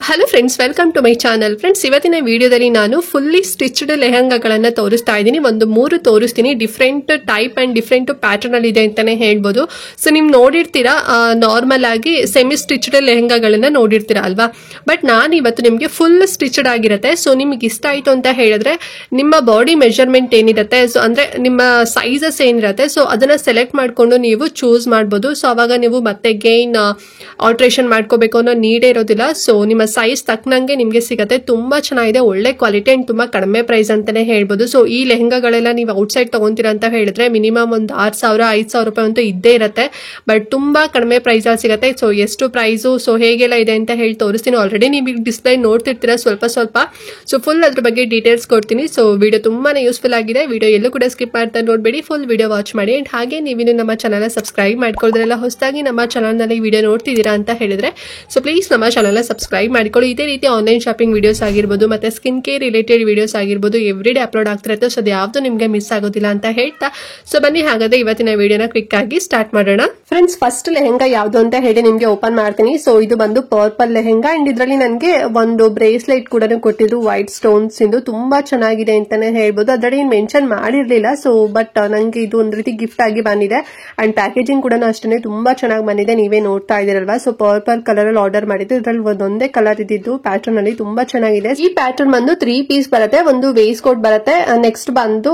Hello friends, welcome to my channel. Friends, ಇವತ್ತಿನ ವಿಡಿಯೋದಲ್ಲಿ ನಾನು ಫುಲ್ಲಿ ಸ್ಟಿಚ್ಡ್ ಲೆಹಂಗಾಗಳನ್ನು ತೋರಿಸ್ತಾ ಇದ್ದೀನಿ. ಒಂದು 3 ತೋರಿಸ್ತೀನಿ. Different type and different pattern ಅಲ್ಲಿ ಇದೆ ಅಂತಾನೆ ಹೇಳ್ಬೋದು. ಸೊ ನೀವು ನೋಡಿರ್ತೀರಾ, ನಾರ್ಮಲ್ ಆಗಿ ಸೆಮಿ ಸ್ಟಿಚ್ಡ್ ಲೆಹಂಗಾಗಳನ್ನ ನೋಡಿರ್ತೀರಾ ಅಲ್ವಾ. ಬಟ್ ನಾನು ಇವತ್ತು ನಿಮಗೆ ಫುಲ್ ಸ್ಟಿಚ್ಡ್ ಆಗಿರುತ್ತೆ. ಸೊ ನಿಮ್ಗೆ ಇಷ್ಟ ಆಯ್ತು ಅಂತ ಹೇಳಿದ್ರೆ ನಿಮ್ಮ ಬಾಡಿ ಮೆಜರ್ಮೆಂಟ್ ಏನಿರುತ್ತೆ, ಸೊ ಅಂದ್ರೆ ನಿಮ್ಮ ಸೈಜಸ್ ಏನಿರುತ್ತೆ, ಸೊ ಅದನ್ನ ಸೆಲೆಕ್ಟ್ ಮಾಡ್ಕೊಂಡು ನೀವು ಚೂಸ್ ಮಾಡ್ಬೋದು. ಸೊ ಅವಾಗ ನೀವು ಮತ್ತೆ ಗೇನ್ ಆಲ್ಟ್ರೇಷನ್ ಮಾಡ್ಕೋಬೇಕು ಅನ್ನೋ ನೀಡೇ ಇರೋದಿಲ್ಲ. ಸೊ ನಿಮ್ಮ ಸೈಜ್ ತಕ್ಕನಂಗೆ ನಿಮಗೆ ಸಿಗುತ್ತೆ. ತುಂಬಾ ಚೆನ್ನಾಗಿದೆ, ಒಳ್ಳೆ ಕ್ವಾಲಿಟಿ ಅಂಡ್ ತುಂಬಾ ಕಡಿಮೆ ಪ್ರೈಸ್ ಅಂತಾನೆ ಹೇಳ್ಬೋದು. ಸೊ ಈ ಲೆಹಂಗಾಗಳೆಲ್ಲ ನೀವು ಔಟ್ಸೈಡ್ ತಗೊಂತೀರಾ ಅಂತ ಹೇಳಿದ್ರೆ ಮಿನಿಮಮ್ ಒಂದು 6,000-5,000 ರೂಪಾಯಿ ಅಂತೂ ಇದ್ದೇ ಇರುತ್ತೆ. ಬಟ್ ತುಂಬಾ ಕಡಿಮೆ ಪ್ರೈಸ್ ಅಲ್ಲಿ ಸಿಗುತ್ತೆ. ಸೊ ಎಷ್ಟು ಪ್ರೈಸು, ಸೊ ಹೇಗೆಲ್ಲ ಇದೆ ಅಂತ ಹೇಳಿ ತೋರಿಸ್ತೀನಿ. ಆಲ್ರೆಡಿ ನೀವು ಡಿಸ್ಪ್ಲೇ ನೋಡ್ತಿರ್ತೀರಾ ಸ್ವಲ್ಪ. ಸೊ ಫುಲ್ ಅದ್ರ ಬಗ್ಗೆ ಡೀಟೇಲ್ಸ್ ಕೊಡ್ತೀನಿ. ಸೊ ವಿಡಿಯೋ ತುಂಬಾನೇ ಯೂಸ್ಫುಲ್ ಆಗಿದೆ. ವಿಡಿಯೋ ಎಲ್ಲೂ ಕೂಡ ಸ್ಕಿಪ್ ಮಾಡ್ತಾ ನೋಡ್ಬೇಡಿ, ಫುಲ್ ವಿಡಿಯೋ ವಾಚ್ ಮಾಡಿ. ಅಂಡ್ ಹಾಗೆ ನೀವಿನ್ನು ನಮ್ಮ ಚಾನಲ್ ಸಬ್ಸ್ಕ್ರೈಬ್ ಮಾಡ್ಕೊಳ್ಳೋದ್ರೆಲ್ಲ ಹೊಸದಾಗಿ ನಮ್ಮ ಚಾನಲ್ ನಲ್ಲಿ ವಿಡಿಯೋ ನೋಡ್ತಿದ್ದೀರಾ ಅಂತ ಹೇಳಿದ್ರೆ ಸೊ ಪ್ಲೀಸ್ ನಮ್ಮ ಚಾನಲ್ ಸಬ್ಸ್ಕ್ರೈಬ್ ಮಾಡ್ಕೊಳ್ಳಿ. ಇದೇ ರೀತಿ ಆನ್ಲೈನ್ ಶಾಪಿಂಗ್ ವಿಡಿಯೋಸ್ ಆಗಿರ್ಬೋದು, ಮತ್ತೆ ಸ್ಕಿನ್ ಕೇರ್ ರಿಲೇಟೆಡ್ ವಿಡಿಯೋಸ್ ಆಗಿರ್ಬೋದು, ಎವ್ರಿ ಡೇ ಅಪ್ಲೋಡ್ ಆಗ್ತಿರುತ್ತೆ. ಸೊ ಅದು ಯಾವ್ದು ನಿಮ್ಗೆ ಮಿಸ್ ಆಗೋದಿಲ್ಲ ಅಂತ ಹೇಳ್ತಾ ಸೊ ಬನ್ನಿ ಹಾಗಾದ್ರೆ ಇವತ್ತಿನ ವಿಡಿಯೋನ ಕ್ವಿಕ್ ಆಗಿ ಸ್ಟಾರ್ಟ್ ಮಾಡೋಣ. ಫ್ರೆಂಡ್ಸ್, ಫಸ್ಟ್ ಲೆಹಂಗಾ ಯಾವ್ದು ಅಂತ ಹೇಳಿ ನಿಮ್ಗೆ ಓಪನ್ ಮಾಡ್ತೀನಿ. ಸೊ ಇದು ಬಂದು ಪರ್ಪಲ್ ಲೆಹಂಗಾ ಅಂಡ್ ಇದರಲ್ಲಿ ನನಗೆ ಒಂದು ಬ್ರೇಸ್ಲೆಟ್ ಕೂಡ ಕೊಟ್ಟಿದ್ರು ವೈಟ್ ಸ್ಟೋನ್ಸ್ ಇಂದು. ತುಂಬಾ ಚೆನ್ನಾಗಿದೆ ಅಂತಾನೆ ಹೇಳ್ಬೋದು. ಅದರಲ್ಲಿ ಮೆನ್ಷನ್ ಮಾಡಿರ್ಲಿಲ್ಲ. ಸೊ ಬಟ್ ನಂಗೆ ಇದು ಒಂದ್ ರೀತಿ ಗಿಫ್ಟ್ ಆಗಿ ಬಂದಿದೆ ಅಂಡ್ ಪ್ಯಾಕೇಜಿಂಗ್ ಕೂಡ ಅಷ್ಟೇ ತುಂಬಾ ಚೆನ್ನಾಗಿ ಬಂದಿದೆ. ನೀವೇ ನೋಡ್ತಾ ಇದೀರಲ್ವಾ. ಸೊ ಪರ್ಪಲ್ ಕಲರ್ ಅಲ್ಲಿ ಆರ್ಡರ್ ಮಾಡಿದ್ದು. ಇದ್ರಲ್ಲಿ ಒಂದೊಂದೇ ಕಲರ್ ಇದ್ದಿದ್ದು ಪ್ಯಾಟರ್ನ್ ಅಲ್ಲಿ ತುಂಬಾ ಚೆನ್ನಾಗಿದೆ. ಈ ಪ್ಯಾಟರ್ನ್ ಬಂದು 3 ಪೀಸ್ ಬರುತ್ತೆ. ಒಂದು ವೇಸ್ಟ್ ಕೋಟ್ ಬರುತ್ತೆ, ನೆಕ್ಸ್ಟ್ ಬಂದು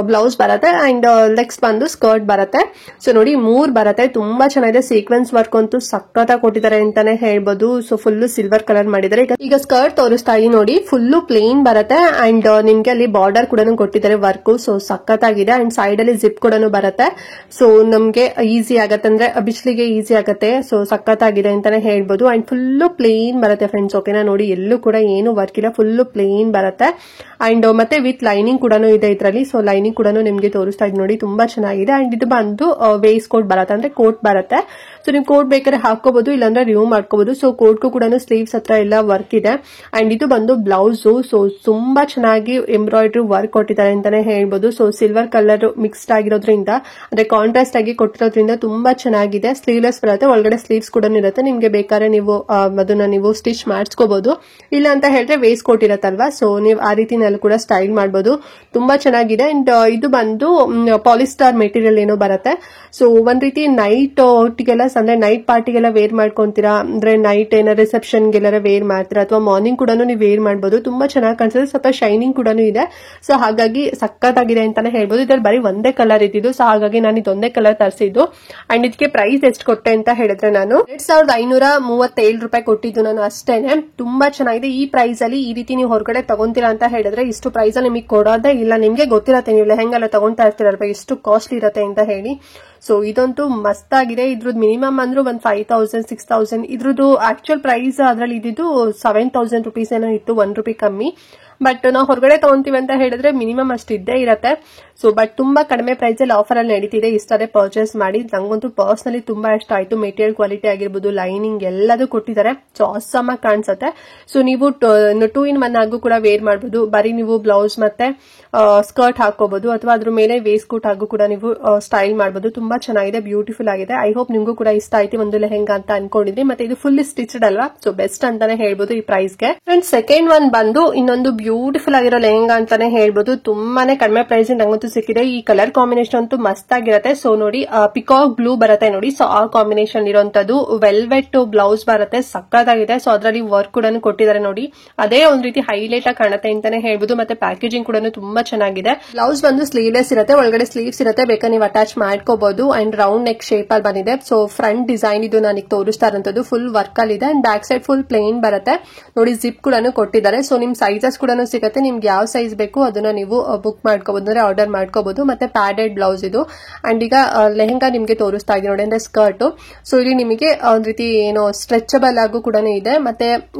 ಬ್ಲೌಸ್ ಬರುತ್ತೆ ಅಂಡ್ ನೆಕ್ಸ್ಟ್ ಬಂದು ಸ್ಕರ್ಟ್ ಬರುತ್ತೆ. ಸೊ ನೋಡಿ 3 ಬರುತ್ತೆ. ತುಂಬಾ ಚೆನ್ನಾಗಿದೆ. ಸೀಕ್ವೆನ್ಸ್ ವರ್ಕ್ ಅಂತೂ ಸಖತ್ತಾಗಿ ಕೊಟ್ಟಿದ್ದಾರೆ ಅಂತಾನೆ ಹೇಳ್ಬೋದು. ಸೊ ಫುಲ್ ಸಿಲ್ವರ್ ಕಲರ್ ಮಾಡಿದ್ದಾರೆ. ಈಗ ಸ್ಕರ್ಟ್ ತೋರಿಸ್ತಾ ಇದೀನಿ ನೋಡಿ. ಫುಲ್ ಪ್ಲೇನ್ ಬರುತ್ತೆ ಅಂಡ್ ನಿಮ್ಗೆ ಅಲ್ಲಿ ಬಾರ್ಡರ್ ಕೂಡ ಕೊಟ್ಟಿದ್ದಾರೆ ವರ್ಕ್. ಸೊ ಸಖತ್ತಾಗಿದೆ ಅಂಡ್ ಸೈಡ್ ಅಲ್ಲಿ ಜಿಪ್ ಕೂಡ ಬರುತ್ತೆ. ಸೊ ನಮ್ಗೆ ಈಸಿ ಆಗತ್ತೆ, ಅಂದ್ರೆ ಬಿಸಿಲಿಗೆ ಈಸಿ ಆಗತ್ತೆ. ಸೊ ಸಖತ್ತಾಗಿದೆ ಅಂತಾನೆ ಹೇಳ್ಬೋದು. ಅಂಡ್ ಫುಲ್ ಪ್ಲೇನ್ ಬರುತ್ತೆ ಫ್ರೆಂಡ್ಸ್. ಓಕೆನಾ, ನೋಡಿ ಎಲ್ಲೂ ಕೂಡ ಏನು ವರ್ಕ್ ಇಲ್ಲ, ಫುಲ್ ಪ್ಲೇನ್ ಬರುತ್ತೆ. ಅಂಡ್ ಮತ್ತೆ ವಿತ್ ಲೈನಿಂಗ್ ಕೂಡ ಇದೆ ಇದರಲ್ಲಿ. ಸೊ ಲೈನಿಂಗ್ ಕೂಡ ನಿಮ್ಗೆ ತೋರಿಸ್ತಾ ಇದ್ ನೋಡಿ, ತುಂಬಾ ಚೆನ್ನಾಗಿದೆ. ಅಂಡ್ ಇದು ಬಂದು ವೇಸ್ಟ್ ಕೋಟ್ ಬರುತ್ತೆ, ಅಂದ್ರೆ ಕೋಟ್ ಬರುತ್ತೆ. ಸೊ ನೀವು ಕೋಟ್ ಬೇಕಾದ್ರೆ ಹಾಕೋಬಹುದು, ಇಲ್ಲಾಂದ್ರೆ ರಿಮೂವ್ ಮಾಡ್ಕೋಬಹುದು. ಸೊ ಕೋಟ್ಗೂ ಕೂಡ ಸ್ಲೀವ್ಸ್ ಹತ್ರ ಎಲ್ಲ ವರ್ಕ್ ಇದೆ. ಅಂಡ್ ಇದು ಬಂದು ಬ್ಲೌಸ್. ಸೊ ತುಂಬಾ ಚೆನ್ನಾಗಿ ಎಂಬ್ರಾಯ್ಡ್ರಿ ವರ್ಕ್ ಕೊಟ್ಟಿದ್ದಾರೆ ಅಂತಾನೆ ಹೇಳ್ಬೋದು. ಸೊ ಸಿಲ್ವರ್ ಕಲರ್ ಮಿಕ್ಸ್ಡ್ ಆಗಿರೋದ್ರಿಂದ, ಅಂದ್ರೆ ಕಾಂಟ್ರಾಸ್ಟ್ ಆಗಿ ಕೊಟ್ಟಿರೋದ್ರಿಂದ ತುಂಬಾ ಚೆನ್ನಾಗಿದೆ. ಸ್ಲೀವ್ಲೆಸ್ ಬರುತ್ತೆ, ಒಳಗಡೆ ಸ್ಲೀವ್ಸ್ ಕೂಡ ಇರುತ್ತೆ. ನಿಮ್ಗೆ ಬೇಕಾದ್ರೆ ನೀವು ಅದನ್ನ ನೀವು ಸ್ಟಿಚ್ ಮಾಡಿಸ್ಕೋಬಹುದು. ಇಲ್ಲ ಅಂತ ಹೇಳಿದ್ರೆ ವೇಸ್ಟ್ ಕೋಟ್ ಇರತ್ತಲ್ವಾ, ಸೊ ನೀವು ಆ ರೀತಿನಲ್ಲಿ ಕೂಡ ಸ್ಟೈಲ್ ಮಾಡಬಹುದು. ತುಂಬಾ ಚೆನ್ನಾಗಿದೆ. ಅಂಡ್ ಇದು ಬಂದು ಪಾಲಿಸ್ಟರ್ ಮೆಟೀರಿಯಲ್ ಏನೋ ಬರುತ್ತೆ. ಸೊ ಒಂದ್ ರೀತಿ ನೈಟ್ ಔಟ್ಗೆಲ್ಲ, ಅಂದ್ರೆ ನೈಟ್ ಪಾರ್ಟಿಗೆಲ್ಲ ವೇರ್ ಮಾಡ್ಕೊಂತೀರಾ, ಅಂದ್ರೆ ನೈಟ್ ಏನೋ ರಿಸೆಪ್ಷನ್ಗೆಲ್ಲ ವೇರ್ ಮಾಡ್ತೀರಾ, ಅಥವಾ ಮಾರ್ನಿಂಗ್ ಕೂಡ ನೀವು ವೇರ್ ಮಾಡಬಹುದು. ತುಂಬಾ ಚೆನ್ನಾಗಿ ಕಾಣಿಸುತ್ತೆ. ಸ್ವಲ್ಪ ಶೈನಿಂಗ್ ಕೂಡ ಇದೆ. ಸೊ ಹಾಗಾಗಿ ಸಖತ್ತಾಗಿದೆ ಅಂತಾನೆ ಹೇಳ್ಬೋದು. ಇದ್ರಲ್ಲಿ ಬರೀ ಒಂದೇ ಕಲರ್ ಇದ್ದಿದ್ದು. ಸೊ ಹಾಗಾಗಿ ನಾನು ಇದೊಂದೇ ಕಲರ್ ತರಿಸಿದ್ದು. ಅಂಡ್ ಇದಕ್ಕೆ ಪ್ರೈಸ್ ಎಷ್ಟು ಕೊಟ್ಟೆ ಅಂತ ಹೇಳಿದ್ರೆ ನಾನು 2,537 ರೂಪಾಯಿ ಕೊಟ್ಟಿದ್ದು ನಾನು ಅಷ್ಟೇನೆ. ತುಂಬಾ ಚೆನ್ನಾಗಿದೆ. ಈ ಪ್ರೈಸ್ ಅಲ್ಲಿ ಈ ರೀತಿ ನೀವು ಹೊರಗಡೆ ತಗೊಂತೀರಾ ಅಂತ ಹೇಳಿದ್ರೆ ಇಷ್ಟು ಪ್ರೈಸ್ ಅಲ್ಲಿ ನಿಮಗೆ ಕೊಡೋದೇ ಇಲ್ಲ. ನಿಮ್ಗೆ ಗೊತ್ತಿರತ್ತೆ, ನೀವು ಲೆಹಂಗಾ ಎಲ್ಲ ತಗೊಂತಾ ಇರ್ತೀರಲ್ವಾ ಎಷ್ಟು ಕಾಸ್ಟ್ಲಿ ಇರತ್ತೆ ಅಂತ ಹೇಳಿ. ಸೊ ಇದಂತೂ ಮಸ್ತ್ ಆಗಿದೆ. ಇದ್ರದ್ದು ಮಿನಿಮಮ್ ಅಂದ್ರೂ ಒಂದು 5,000 6,000. ಇದ್ರದ್ದು ಆಕ್ಚುಯಲ್ ಪ್ರೈಸ್ ಅದ್ರಲ್ಲಿ ಇದ್ದಿದ್ದು 7,000 ರೂಪೀಸ್ ಏನೋ ಇತ್ತು, 1 ರೂಪಾಯಿ ಕಮ್ಮಿ. ಬಟ್ ನಾವು ಹೊರಗಡೆ ತಗೊಂತೀವಿ ಅಂತ ಹೇಳಿದ್ರೆ ಮಿನಿಮಮ್ ಅಷ್ಟು ಇದ್ದೇ ಇರತ್ತೆ. ಸೊ ಬಟ್ ತುಂಬಾ ಕಡಿಮೆ ಪ್ರೈಸ್ ಅಲ್ಲಿ ಆಫರ್ ಅಲ್ಲಿ ನಡೀತಿದೆ. ಇಷ್ಟೇ ಪರ್ಚೇಸ್ ಮಾಡಿ. ನಂಗಂತೂ ಪರ್ಸನಲಿ ತುಂಬಾ ಇಷ್ಟ ಆಯ್ತು. ಮೆಟೀರಿಯಲ್ ಕ್ವಾಲಿಟಿ ಆಗಿರ್ಬೋದು, ಲೈನಿಂಗ್ ಎಲ್ಲದೂ ಕೊಟ್ಟಿದ್ದಾರೆ. ಸೊ ಆಸಮ್ ಆಗಿ ಕಾಣಿಸುತ್ತೆ. ಸೊ ನೀವು 2 in 1 ಆಗು ಕೂಡ ವೇರ್ ಮಾಡಬಹುದು. ಬರೀ ನೀವು ಬ್ಲೌಸ್ ಮತ್ತೆ ಸ್ಕರ್ಟ್ ಹಾಕೋಬಹುದು, ಅಥವಾ ಅದ್ರ ಮೇಲೆ ವೇಸ್ಟ್ ಕೋಟ್ ಆಗು ಕೂಡ ನೀವು ಸ್ಟೈಲ್ ಮಾಡಬಹುದು. ತುಂಬಾ ಚೆನ್ನಾಗಿದೆ, ಬ್ಯೂಟಿಫುಲ್ ಆಗಿದೆ. ಐ ಹೋಪ್ ನಿಮ್ಗೂ ಕೂಡ ಇಷ್ಟ ಆಯ್ತು ಒಂದು ಲೆಹಂಗಾ ಅಂತ ಅನ್ಕೊಂಡಿದ್ರಿ. ಮತ್ತೆ ಇದು ಫುಲ್ ಸ್ಟಿಚ್ಡ್ ಅಲ್ವಾ, ಸೊ ಬೆಸ್ಟ್ ಅಂತಾನೆ ಹೇಳ್ಬೋದು ಈ ಪ್ರೈಸ್ಗೆ. ಫ್ರೆಂಡ್ಸ್, ಸೆಕೆಂಡ್ ಒನ್ ಬಂದು ಇನ್ನೊಂದು ಬ್ಯೂಟಿಫುಲ್ ಆಗಿರೋ ಲೆಹಂಗಾ ಅಂತಾನೆ ಹೇಳ್ಬೋದು. ತುಂಬಾನೇ ಕಡಿಮೆ ಪ್ರೈಸ್ ನಂಗಂತೂ ಸಿಕ್ಕಿದೆ. ಈ ಕಲರ್ ಕಾಂಬಿನೇಷನ್ ಅಂತೂ ಮಸ್ತ್ ಆಗಿರುತ್ತೆ. ಸೊ ನೋಡಿ ಪಿಕಾಕ್ ಬ್ಲೂ ಬರುತ್ತೆ ನೋಡಿ. ಸೊ ಆ ಕಾಂಬಿನೇಷನ್ ಇರುವಂತದ್ದು. ವೆಲ್ವೆಟ್ ಬ್ಲೌಸ್ ಬರುತ್ತೆ, ಸಕ್ಕತ್ತಾಗಿದೆ. ಸೊ ಅದರಲ್ಲಿ ವರ್ಕ್ ಕೂಡ ಕೊಟ್ಟಿದ್ದಾರೆ ನೋಡಿ. ಅದೇ ಒಂದ್ ರೀತಿ ಹೈಲೈಟ್ ಆಗಿ ಕಾಣುತ್ತೆ ಅಂತಾನೆ ಹೇಳ್ಬೋದು. ಮತ್ತೆ ಪ್ಯಾಕೇಜಿಂಗ್ ಕೂಡ ತುಂಬಾ ಚೆನ್ನಾಗಿದೆ. ಬ್ಲೌಸ್ ಬಂದು ಸ್ಲೀವ್ಲೆಸ್ ಇರುತ್ತೆ, ಒಳಗಡೆ ಸ್ಲೀವ್ಸ್ ಇರುತ್ತೆ, ಬೇಕಾದ್ರೆ ನೀವು ಅಟ್ಯಾಚ್ ಮಾಡ್ಕೋಬಹುದು. ಅಂಡ್ ರೌಂಡ್ ನೆಕ್ ಶೇಪ್ ಅಲ್ಲಿ ಬಂದಿದೆ. ಸೊ ಫ್ರಂಟ್ ಡಿಸೈನ್ ಇದು ನನಗೆ ತೋರಿಸ್ತಾ ಇರೋಂಥದ್ದು ಫುಲ್ ವರ್ಕ್ ಅಲ್ಲಿ ಇದೆ. And back side full plane ಬರುತ್ತೆ ನೋಡಿ. ಜಿಪ್ ಕೂಡ ಕೊಟ್ಟಿದ್ದಾರೆ. ಸೊ ನಿಮ್ ಸೈಜಸ್ ಕೂಡ ಸಿಗುತ್ತೆ. ನಿಮ್ಗೆ ಯಾವ ಸೈಜ್ ಬೇಕು ಅದನ್ನ ನೀವು ಬುಕ್ ಮಾಡ್ಕೋಬಹುದು, ಅಂದ್ರೆ ಆರ್ಡರ್ ಮಾಡ್ಕೋಬಹುದು. ಮತ್ತೆ ಪ್ಯಾಡೆಡ್ ಬ್ಲೌಸ್ ಇದು. ಅಂಡ್ ಈಗ ಲೆಹಂಗಾ ನಿಮ್ಗೆ ತೋರಿಸ್ತಾ ಇದೆ ನೋಡಿ, ಅಂದ್ರೆ ಸ್ಕರ್ಟ್. ಸೊ ಇಲ್ಲಿ ನಿಮಗೆ ಒಂದ್ ರೀತಿ ಏನೋ ಸ್ಟ್ರೆಚಬಲ್ ಆಗು ಕೂಡ ಇದೆ. ಮತ್ತೆ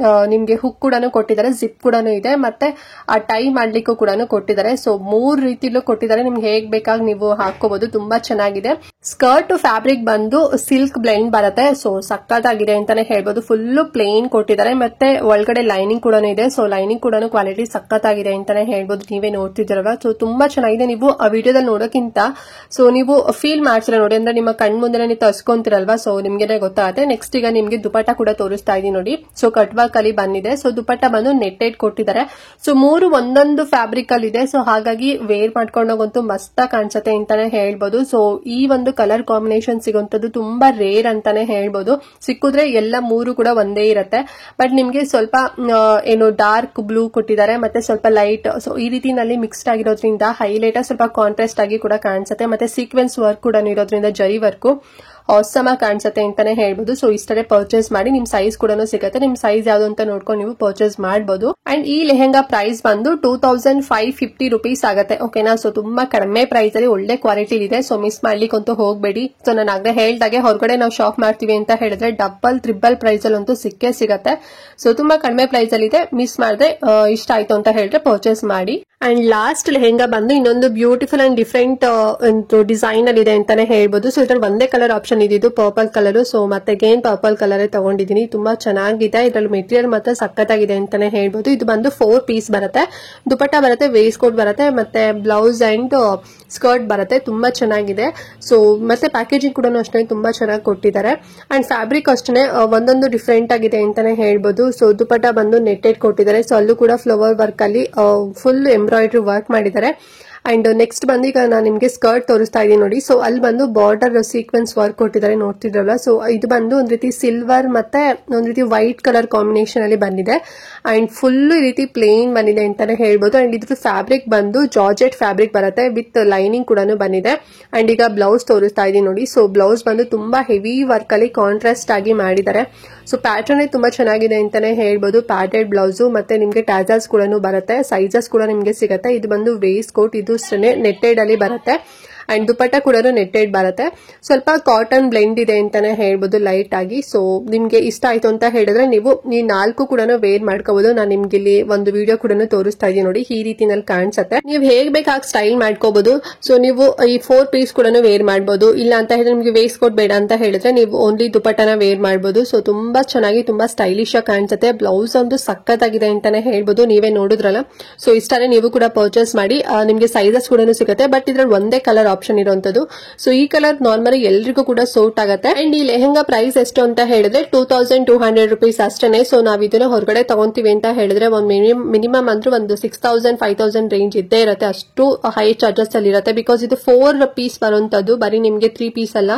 ನಿಮ್ಗೆ ಹುಕ್ ಕೂಡ ಕೊಟ್ಟಿದ್ದಾರೆ, ಜಿಪ್ ಕೂಡ ಇದೆ, ಮತ್ತೆ ಆ ಟೈ ಮಾಡ್ಲಿಕ್ಕೂ ಕೂಡ ಕೊಟ್ಟಿದ್ದಾರೆ. ಸೊ 3 ರೀತಿಲೂ ಕೊಟ್ಟಿದ್ದಾರೆ. ನಿಮ್ಗೆ ಹೇಗ್ ಬೇಕಾಗಿ ನೀವು ಹಾಕೋಬಹುದು. ತುಂಬಾ ಚೆನ್ನಾಗಿದೆ. ಸ್ಕರ್ಟ್ ಫ್ಯಾಬ್ರಿಕ್ ಬಂದು ಸಿಲ್ಕ್ ಬ್ಲೆಂಡ್ ಬರುತ್ತೆ. ಸೊ ಸಕ್ಕತ್ತಾಗಿದೆ ಅಂತಾನೆ ಹೇಳ್ಬೋದು. ಫುಲ್ ಪ್ಲೇನ್ ಕೊಟ್ಟಿದ್ದಾರೆ. ಮತ್ತೆ ಒಳಗಡೆ ಲೈನಿಂಗ್ ಕೂಡ ಇದೆ. ಸೊ ಲೈನಿಂಗ್ ಕೂಡ ಕ್ವಾಲಿಟಿ ಸಖತ್ತಾಗಿದೆ ಅಂತಾನೆ ಹೇಳ್ಬೋದು. ನೀವೇ ನೋಡ್ತಿದ್ದೀರಲ್ವಾ. ಸೊ ತುಂಬಾ ಚೆನ್ನಾಗಿದೆ. ನೀವು ಆ ವಿಡಿಯೋದಲ್ಲಿ ನೋಡೋಕ್ಕಿಂತ ಸೊ ನೀವು ಫೀಲ್ ಮಾಡ್ತೀರಾ ನೋಡಿ, ಅಂದ್ರೆ ನಿಮ್ಮ ಕಣ್ ಮುಂದೆ ನೀವು ತರ್ಸ್ಕೊಂತಿರಲ್ವಾ, ಸೊ ನಿಮ್ಗೆ ಗೊತ್ತಾಗುತ್ತೆ. ನೆಕ್ಸ್ಟ್ ಈಗ ನಿಮ್ಗೆ ದುಪಟ್ಟ ಕೂಡ ತೋರಿಸ್ತಾ ಇದೀನಿ ನೋಡಿ. ಸೊ ಕಟ್ ವರ್ಕ್ ಅಲ್ಲಿ ಬಂದಿದೆ. ಸೊ ದುಪಟ್ಟ ಬಂದು ನೆಟ್ಟೆಡ್ ಕೊಟ್ಟಿದ್ದಾರೆ. ಸೊ 3 ಒಂದೊಂದು ಫ್ಯಾಬ್ರಿಕ್ ಅಲ್ಲಿ ಇದೆ. ಸೊ ಹಾಗಾಗಿ ವೇರ್ ಮಾಡ್ಕೊಂಡೋಗಂತೂ ಮಸ್ತ್ ಕಾಣಿಸುತ್ತೆ ಅಂತಾನೆ ಹೇಳ್ಬೋದು. ಸೊ ಈ ಒಂದು ಕಲರ್ ಕಾಂಬಿನೇಷನ್ ಸಿಗುವಂತದ್ದು ತುಂಬಾ ರೇರ್ ಅಂತಾನೆ ಹೇಳ್ಬೋದು. ಸಿಕ್ಕಿದ್ರೆ ಎಲ್ಲ 3 ಕೂಡ ಒಂದೇ ಇರುತ್ತೆ. ಬಟ್ ನಿಮ್ಗೆ ಸ್ವಲ್ಪ ಏನು ಡಾರ್ಕ್ ಬ್ಲೂ ಕೊಟ್ಟಿದ್ದಾರೆ, ಮತ್ತೆ ಸ್ವಲ್ಪ ಲೈಟ್, ಸೊ ಈ ರೀತಿನಲ್ಲಿ ಮಿಕ್ಸ್ಡ್ ಆಗಿರೋದ್ರಿಂದ ಹೈಲೈಟ್ ಸ್ವಲ್ಪ ಕಾಂಟ್ರಾಸ್ಟ್ ಆಗಿ ಕೂಡ ಕಾಣಿಸುತ್ತೆ. ಮತ್ತೆ ಸೀಕ್ವೆನ್ಸ್ ವರ್ಕ್ ಕೂಡ ಇರೋದ್ರಿಂದ ಜರಿ ವರ್ಕ್ ಆಸಮ್ ಕಾಣಿಸುತ್ತೆ ಅಂತಾನೆ ಹೇಳ್ಬೋದು. ಸೊ ಇಷ್ಟೇ ಪರ್ಚೇಸ್ ಮಾಡಿ, ನಿಮ್ ಸೈಜ್ ಕೂಡ ಸಿಗುತ್ತೆ. ನಿಮ್ ಸೈಜ್ ಯಾವ್ದು ಅಂತ ನೋಡ್ಕೊಂಡು ನೀವು ಪರ್ಚೇಸ್ ಮಾಡಬಹುದು. ಅಂಡ್ ಈ ಲೆಹೆಂಗಾ ಪ್ರೈಸ್ ಬಂದು 2550 rupees ಆಗುತ್ತೆ. ಓಕೆನಾ. ಸೊ ತುಂಬಾ ಕಡಿಮೆ ಪ್ರೈಸ್ ಅಲ್ಲಿ ಒಳ್ಳೆ ಕ್ವಾಲಿಟಿ ಇದೆ. ಸೊ ಮಿಸ್ ಮಾಡ್ಲಿಕ್ಕಂತೂ ಹೋಗ್ಬೇಡಿ. ಸೊ ನಾನು ಆಗ್ಲೇ ಹೇಳ್ದಾಗೆ ಹೊರಗಡೆ ನಾವು ಶಾಪ್ ಮಾಡ್ತೀವಿ ಅಂತ ಹೇಳಿದ್ರೆ ಡಬಲ್ ಟ್ರಿಬಲ್ ಪ್ರೈಸ್ ಅಲ್ಲಿ ಅಂತೂ ಸಿಕ್ಕೇ ಸಿಗತ್ತೆ. ಸೊ ತುಂಬಾ ಕಡಿಮೆ ಪ್ರೈಸ್ ಅಲ್ಲಿ ಇದೆ. ಮಿಸ್ ಮಾಡದೆ ಇಷ್ಟ ಆಯ್ತು ಅಂತ ಹೇಳಿದ್ರೆ ಪರ್ಚೇಸ್ ಮಾಡಿ. ಅಂಡ್ ಲಾಸ್ಟ್ ಲೆಹೆಂಗಾ ಬಂದು ಇನ್ನೊಂದು ಬ್ಯೂಟಿಫುಲ್ ಅಂಡ್ ಡಿಫ್ರೆಂಟ್ ಡಿಸೈನ್ ಅಲ್ಲಿ ಇದೆ ಅಂತಾನೆ ಹೇಳ್ಬೋದು. ಸೊ ಇದ್ರಲ್ಲಿ ಒಂದೇ ಕಲರ್ ಆಪ್ಷನ್ ಇದ್ದು ಪರ್ಪಲ್ ಕಲರ್. ಸೊ ಮತ್ತೆ ಅಗೇನ್ ಪರ್ಪಲ್ ಕಲರ್ ತಗೊಂಡಿದ್ದೀನಿ. ತುಂಬಾ ಚೆನ್ನಾಗಿದೆ. ಇದ್ರಲ್ಲಿ ಮೆಟೀರಿಯಲ್ ಮತ್ತೆ ಸಖತ್ತಾಗಿದೆ ಅಂತಾನೆ ಹೇಳ್ಬೋದು. ಇದು ಬಂದು 4 ಪೀಸ್ ಬರುತ್ತೆ. ದುಪಟ್ಟ ಬರುತ್ತೆ, ವೇಸ್ಟ್ ಕೋಟ್ ಬರುತ್ತೆ, ಮತ್ತೆ ಬ್ಲೌಸ್ ಅಂಡ್ ಸ್ಕರ್ಟ್ ಬರುತ್ತೆ. ತುಂಬಾ ಚೆನ್ನಾಗಿದೆ. ಸೊ ಮತ್ತೆ ಪ್ಯಾಕೇಜಿಂಗ್ ಕೂಡ ಅಷ್ಟೇ ತುಂಬಾ ಚೆನ್ನಾಗಿ ಕೊಟ್ಟಿದ್ದಾರೆ. ಅಂಡ್ ಫ್ಯಾಬ್ರಿಕ್ ಅಷ್ಟೇ ಒಂದೊಂದು ಡಿಫ್ರೆಂಟ್ ಆಗಿದೆ ಅಂತಾನೆ ಹೇಳ್ಬೋದು. ಸೊ ದುಪಟ್ಟ ಬಂದು ನೆಟ್ಟೆಡ್ ಕೊಟ್ಟಿದ್ದಾರೆ. ಸೊ ಅಲ್ಲೂ ಕೂಡ ಫ್ಲವರ್ ವರ್ಕ್ ಅಲ್ಲಿ ಫುಲ್ ಎಂಬ್ರಾಯ್ಡ್ರಿ ವರ್ಕ್ ಮಾಡಿದ್ದಾರೆ. ಅಂಡ್ ನೆಕ್ಸ್ಟ್ ಬಂದು ಈಗ ನಾನು ನಿಮ್ಗೆ ಸ್ಕರ್ಟ್ ತೋರಿಸ್ತಾ ಇದೀನಿ ನೋಡಿ. ಸೊ ಅಲ್ಲಿ ಬಂದು ಬಾರ್ಡರ್ ಸೀಕ್ವೆನ್ಸ್ ವರ್ಕ್ ಕೊಟ್ಟಿದ್ದಾರೆ, ನೋಡ್ತಿದ್ರಲ್ಲ. ಸೊ ಇದು ಬಂದು ಒಂದ್ ರೀತಿ ಸಿಲ್ವರ್ ಮತ್ತೆ ಒಂದ್ ರೀತಿ ವೈಟ್ ಕಲರ್ ಕಾಂಬಿನೇಷನ್ ಅಲ್ಲಿ ಬಂದಿದೆ. ಅಂಡ್ ಫುಲ್ ಈ ರೀತಿ ಪ್ಲೇನ್ ಬಂದಿದೆ ಅಂತಾನೆ ಹೇಳ್ಬೋದು. ಅಂಡ್ ಇದ್ರ ಫ್ಯಾಬ್ರಿಕ್ ಬಂದು ಜಾರ್ಜೆಟ್ ಫ್ಯಾಬ್ರಿಕ್ ಬರುತ್ತೆ, ವಿತ್ ಲೈನಿಂಗ್ ಕೂಡ ಬಂದಿದೆ. ಅಂಡ್ ಈಗ ಬ್ಲೌಸ್ ತೋರಿಸ್ತಾ ಇದೀನಿ ನೋಡಿ. ಸೊ ಬ್ಲೌಸ್ ಬಂದು ತುಂಬಾ ಹೆವಿ ವರ್ಕ್ ಅಲ್ಲಿ ಕಾಂಟ್ರಾಸ್ಟ್ ಆಗಿ ಮಾಡಿದ್ದಾರೆ. ಸೊ ಪ್ಯಾಟರ್ನ್ ತುಂಬಾ ಚೆನ್ನಾಗಿದೆ ಅಂತಾನೆ ಹೇಳ್ಬೋದು. ಪ್ಯಾಡೆಡ್ ಬ್ಲೌಸ್ ಮತ್ತೆ ನಿಮ್ಗೆ ಟ್ಯಾಸಲ್ಸ್ ಕೂಡ ಬರುತ್ತೆ, ಸೈಜಸ್ ಕೂಡ ನಿಮ್ಗೆ ಸಿಗುತ್ತೆ. ಇದು ಬಂದು ವೇಸ್ಟ್ ಕೋಟ್, ಇದು ನೆಟ್ಟೆಡ್ ಅಲ್ಲಿ ಬರುತ್ತೆ. ಅಂಡ್ ದುಪಟ್ಟ ಕೂಡ ನೆಟ್ಟೆಡ್ ಬರುತ್ತೆ. ಸ್ವಲ್ಪ ಕಾಟನ್ ಬ್ಲೆಂಡ್ ಇದೆ ಅಂತಾನೆ ಹೇಳ್ಬೋದು, ಲೈಟ್ ಆಗಿ. ಸೊ ನಿಮ್ಗೆ ಇಷ್ಟ ಆಯ್ತು ಅಂತ ಹೇಳಿದ್ರೆ ನೀವು ಈ 4 ಕೂಡ ವೇರ್ ಮಾಡ್ಕೋಬಹುದು. ನಾನು ನಿಮ್ಗೆ ಇಲ್ಲಿ ಒಂದು ವಿಡಿಯೋ ಕೂಡ ತೋರಿಸ್ತಾ ಇದೀನಿ ನೋಡಿ. ಈ ರೀತಿನಲ್ಲಿ ಕಾಣಿಸುತ್ತೆ. ನೀವು ಹೇಗ್ ಬೇಕಾಗಿ ಸ್ಟೈಲ್ ಮಾಡ್ಕೋಬಹುದು. ಸೊ ನೀವು ಈ 4 ಪೀಸ್ ಕೂಡ ವೇರ್ ಮಾಡಬಹುದು. ಇಲ್ಲ ಅಂತ ಹೇಳಿದ್ರೆ ನಿಮ್ಗೆ ವೇಸ್ಟ್ ಕೋಟ್ ಬೇಡ ಅಂತ ಹೇಳಿದ್ರೆ ನೀವು ಓನ್ಲಿ ದುಪಟ್ಟನ ವೇರ್ ಮಾಡಬಹುದು. ಸೊ ತುಂಬಾ ಚೆನ್ನಾಗಿ ತುಂಬಾ ಸ್ಟೈಲಿಶ್ ಆಗಿ ಕಾಣಿಸುತ್ತೆ. ಬ್ಲೌಸ್ ಒಂದು ಸಖತ್ತಾಗಿದೆ ಅಂತಾನೆ ಹೇಳ್ಬೋದು. ನೀವೇ ನೋಡಿದ್ರಲ್ಲ. ಸೊ ಇಷ್ಟನೇ ನೀವು ಕೂಡ ಪರ್ಚೇಸ್ ಮಾಡಿ. ನಿಮ್ಗೆ ಸೈಜಸ್ ಕೂಡ ಸಿಗುತ್ತೆ. ಬಟ್ ಇದ್ರಲ್ಲಿ ಒಂದೇ ಕಲರ್ ಆಪ್ಷನ್ ಇರುವಂತದ್ದು. ಸೊ ಈ ಕಲರ್ ನಾರ್ಮಲಿ ಎಲ್ರಿಗೂ ಕೂಡ ಸೂಟ್ ಆಗುತ್ತೆ. ಅಂಡ್ ಈ ಲೆಹೆಂಗಾ ಪ್ರೈಸ್ ಎಷ್ಟು ಅಂತ ಹೇಳಿದ್ರೆ 2200 rupees ಅಷ್ಟೇ. ಸೊ ನಾವ್ ಇದನ್ನ ಹೊರಗಡೆ ತಗೊಂತೀವಿ ಅಂತ ಹೇಳಿದ್ರೆ ಒಂದು ಮಿನಿಮಮ್ ಅಂದ್ರೆ ಒಂದು 6000 5000 ರೇಂಜ್ ಇದ್ದೇ ಇರುತ್ತೆ. ಅಷ್ಟು ಹೈ ಚಾರ್ಜಸ್ ಅಲ್ಲಿ ಇರುತ್ತೆ. ಬಿಕಾಸ್ ಇದು 4 ಪೀಸ್ ಬರುವಂತದ್ದು, ಬರೀ ನಿಮ್ಗೆ 3 ಪೀಸ್ ಅಲ್ಲ.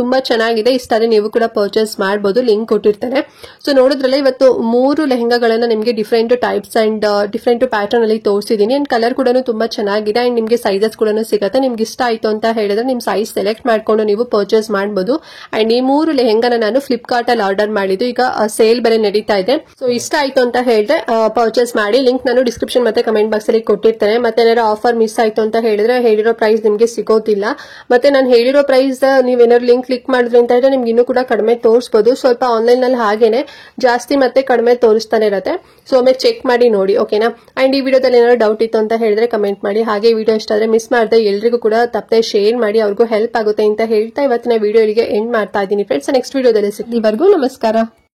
ತುಂಬಾ ಚೆನ್ನಾಗಿದೆ. ಇಷ್ಟಾದ್ರೆ ನೀವು ಕೂಡ ಪರ್ಚೇಸ್ ಮಾಡಬಹುದು. ಲಿಂಕ್ ಕೊಟ್ಟಿರ್ತೇನೆ. ಸೊ ನೋಡಿದ್ರಲ್ಲ, ಇವತ್ತು 3 ಲೆಹೆಂಗಾಗಳನ್ನ ನಿಮ್ಗೆ different types and different pattern ಅಲ್ಲಿ ತೋರಿಸಿದೀನಿ. ಅಂಡ್ ಕಲರ್ ಕೂಡ ತುಂಬಾ ಚೆನ್ನಾಗಿದೆ. ಅಂಡ್ ನಿಮ್ಗೆ ಸೈಜಸ್ ಕೂಡ ಸಿಗುತ್ತೆ. ನಿಮ್ಗೆ ಇಷ್ಟ ಆಯ್ತು ಅಂತ ಹೇಳಿದ್ರೆ ನಿಮ್ ಸೈಜ್ ಸೆಲೆಕ್ಟ್ ಮಾಡ್ಕೊಂಡು ನೀವು ಪರ್ಚೇಸ್ ಮಾಡಬಹುದು. ಅಂಡ್ ಈ 3 ಲೆಹೆಂಗಾನ ನಾನು ಫ್ಲಿಪ್ಕಾರ್ಟ್ ಅಲ್ಲಿ ಆರ್ಡರ್ ಮಾಡಿದ್ದು. ಈಗ ಸೇಲ್ ಬೇರೆ ನಡೀತಾ ಇದೆ. ಸೊ ಇಷ್ಟ ಆಯ್ತು ಅಂತ ಹೇಳಿದ್ರೆ ಪರ್ಚೇಸ್ ಮಾಡಿ. ಲಿಂಕ್ ನಾನು ಡಿಸ್ಕ್ರಿಪ್ಷನ್ ಮತ್ತೆ ಕಮೆಂಟ್ ಬಾಕ್ಸ್ ಅಲ್ಲಿ ಕೊಟ್ಟಿರ್ತೇನೆ. ಮತ್ತೆ ಏನಾದ್ರು ಆಫರ್ ಮಿಸ್ ಆಯ್ತು ಅಂತ ಹೇಳಿದ್ರೆ ಹೇಳಿರೋ ಪ್ರೈಸ್ ನಿಮ್ಗೆ ಸಿಗೋದಿಲ್ಲ. ಮತ್ತೆ ನಾನು ಹೇಳಿರೋ ಪ್ರೈಸ್ ನೀವೇನಾದ್ರು ಲಿಂಕ್ ಕ್ಲಿಕ್ ಮಾಡಿದ್ರೆ ಅಂತ ಹೇಳಿದ್ರೆ ನಿಮ್ಗೆ ಇನ್ನೂ ಕೂಡ ಕಡಿಮೆ ತೋರಿಸಬಹುದು. ಸ್ವಲ್ಪ ಆನ್ಲೈನ್ ನಲ್ಲಿ ಹಾಗೇನೆ ಜಾಸ್ತಿ ಮತ್ತೆ ಕಡಿಮೆ ತೋರಿಸ್ತಾನೆ ಇರುತ್ತೆ. ಸೊ ಒಮ್ಮೆ ಚೆಕ್ ಮಾಡಿ ನೋಡಿ, ಓಕೆನಾ. ಅಂಡ್ ಈ ವಿಡಿಯೋದಲ್ಲಿ ಏನಾದ್ರು ಡೌಟ್ ಇತ್ತು ಅಂತ ಹೇಳಿದ್ರೆ ಕಮೆಂಟ್ ಮಾಡಿ. ಹಾಗೆ ವಿಡಿಯೋ ಇಷ್ಟ ಆದ್ರೆ ಮಿಸ್ ಮಾಡದೆ ಎಲ್ರಿಗೂ ಕೂಡ ತಪ್ಪದೆ ಶೇರ್ ಮಾಡಿ, ಅವ್ರಿಗೂ ಹೆಲ್ಪ್ ಆಗುತ್ತೆ ಅಂತ ಹೇಳ್ತಾ ಇವತ್ತಿನ ವಿಡಿಯೋ ಇಲ್ಲಿಗೆ ಎಂಡ್ ಮಾಡ್ತಾ ಇದ್ದೀನಿ ಫ್ರೆಂಡ್ಸ್. ನೆಕ್ಸ್ಟ್ ವಿಡಿಯೋದಲ್ಲಿ ಸಿಗ್ತೀವರೆಗೂ ನಮಸ್ಕಾರ.